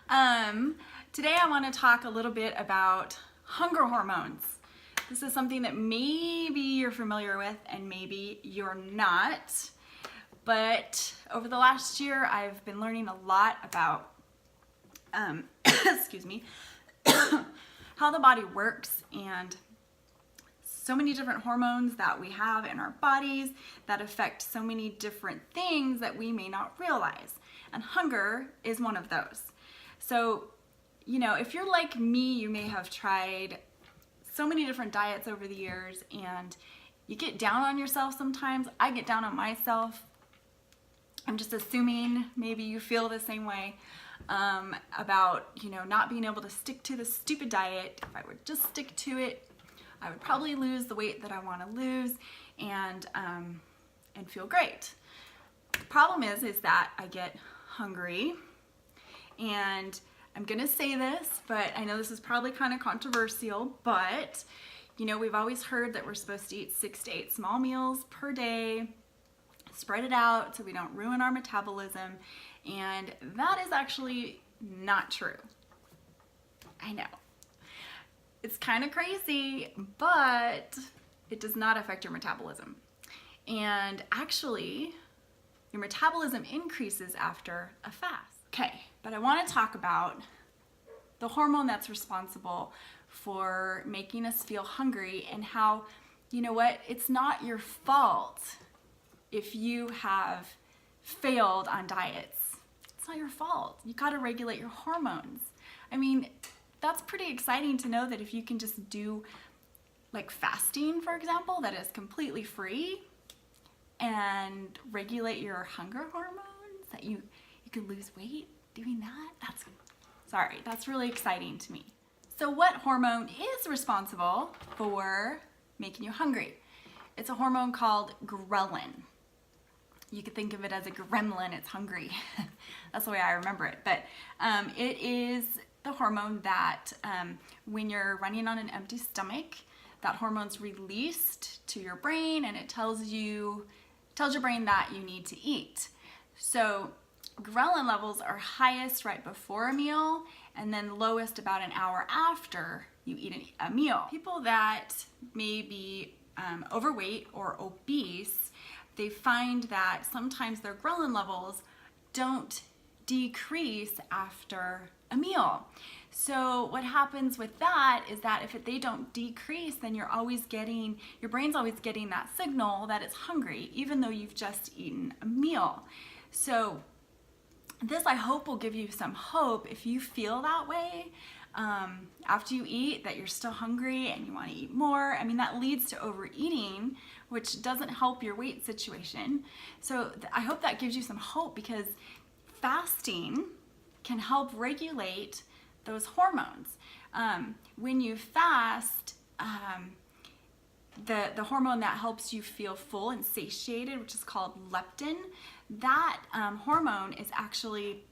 Today I want to talk a little bit about hunger hormones. This is something that maybe you're familiar with and maybe you're not. But over the last year, I've been learning a lot about, excuse me, how the body works and so many different hormones that we have in our bodies that affect so many different things that we may not realize. And hunger is one of those. So, you know, if you're like me, you may have tried so many different diets over the years and you get down on yourself sometimes. I get down on myself. I'm just assuming maybe you feel the same way about, you know, not being able to stick to the stupid diet. If I would just stick to it, I would probably lose the weight that I want to lose and feel great. The problem is that I get hungry, and I'm gonna say this, but I know this is probably kind of controversial, but you know, we've always heard that we're supposed to eat 6 to 8 small meals per day, spread it out so we don't ruin our metabolism, and that is actually not true. I know. It's kind of crazy, but it does not affect your metabolism. And actually, your metabolism increases after a fast. Okay, but I want to talk about the hormone that's responsible for making us feel hungry and how, you know what, it's not your fault if you have failed on diets. It's not your fault. You got to regulate your hormones. I mean, that's pretty exciting to know that if you can just do like fasting, for example, that is completely free and regulate your hunger hormones, that you can lose weight doing that. That's really exciting to me. So what hormone is responsible for making you hungry? It's a hormone called ghrelin. You could think of it as a gremlin, it's hungry. That's the way I remember it. But it is the hormone that when you're running on an empty stomach, that hormone's released to your brain and it tells your brain that you need to eat. So ghrelin levels are highest right before a meal and then lowest about an hour after you eat a meal. People that may be overweight or obese, they find that sometimes their ghrelin levels don't decrease after a meal. So what happens with that is that if they don't decrease, then your brain's always getting that signal that it's hungry, even though you've just eaten a meal. So this, I hope, will give you some hope if you feel that way after you eat, that you're still hungry and you want to eat more. I mean, that leads to overeating, which doesn't help your weight situation. So I hope that gives you some hope, because fasting can help regulate those hormones. When you fast, the hormone that helps you feel full and satiated, which is called leptin, that hormone is actually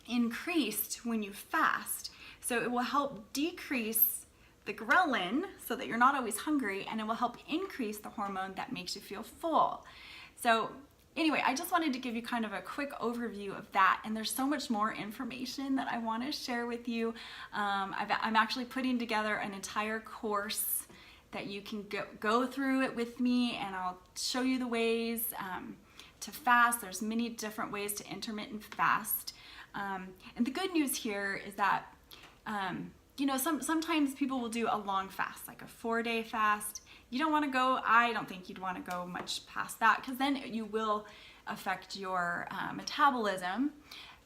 increased when you fast. So it will help decrease the ghrelin so that you're not always hungry, and it will help increase the hormone that makes you feel full. So anyway, I just wanted to give you kind of a quick overview of that, and there's so much more information that I want to share with you. I'm actually putting together an entire course that you can go through it with me, and I'll show you the ways to fast. There's many different ways to intermittent fast. And the good news here is that you know, sometimes people will do a long fast, like a 4-day fast. You don't want to go, I don't think you'd want to go much past that, because then you will affect your metabolism.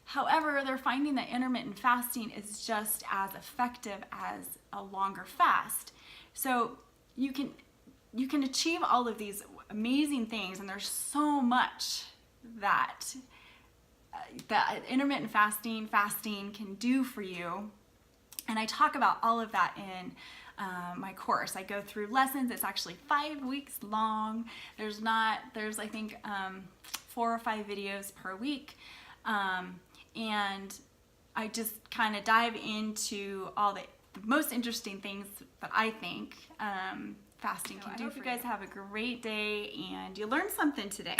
However, they're finding that intermittent fasting is just as effective as a longer fast. So you can achieve all of these amazing things, and there's so much that intermittent fasting can do for you. And I talk about all of that in my course. I go through lessons. It's actually 5 weeks long. There's I think 4 or 5 videos per week. And I just kind of dive into all the most interesting things that I think fasting can do for you. I hope you guys have a great day and you learned something today.